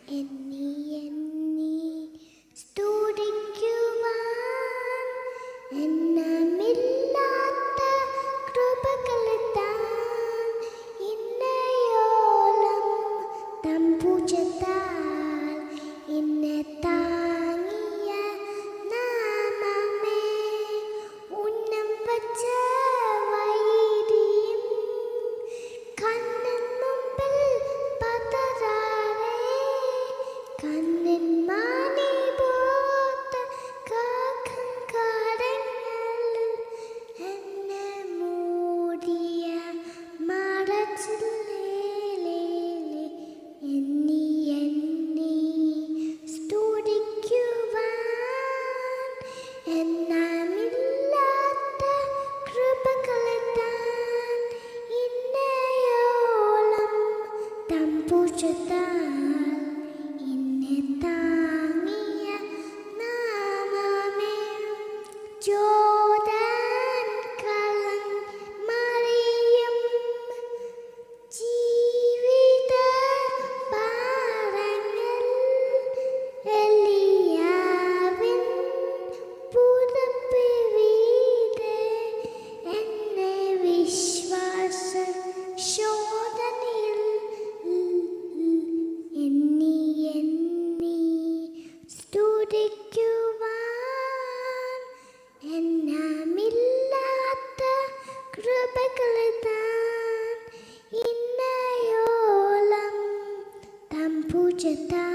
എണ്ണി എണ്ണി സ്തുതിക്കുവാൻ എണ്ണമില്ലാത്ത കൃപകൾ താൻ ഇന്നയോളം തമ്പുജത്താൽ എന്നെ താങ്ങിയ നാമമേ ഉന്നം വച്ച വൈരിയും കണ്ണൻ മുമ്പിൽ പതറാതെ കണ്ണൻ മാനി പോത്ത കാക്കും കാടങ്ങളിൽ എന്നെ മൂടിയ മറച്ചില്ലേലേ എണ്ണി എണ്ണി സ്തുതിക്കുവാൻ എണ്ണമില്ലാത്ത കൃപകൾ താൻ ഇന്നയോളം തമ്പുജത്താൽ എന്നെ താങ്ങിയ നാമമേ ജോർദാൻ കലം മറിയും ജീവിത പാറങ്ങൾ എലിയാവിൻ പുതപ്പിവീട് എന്നെ വിശ്വാസ ശോധനയിൽ എണ്ണി എണ്ണി സ്തുതിക്കുവാൻ എണ്ണമില്ലാത്ത കൃപകൾ താൻ ഇന്നയോളം തമ്പുജത്താൽ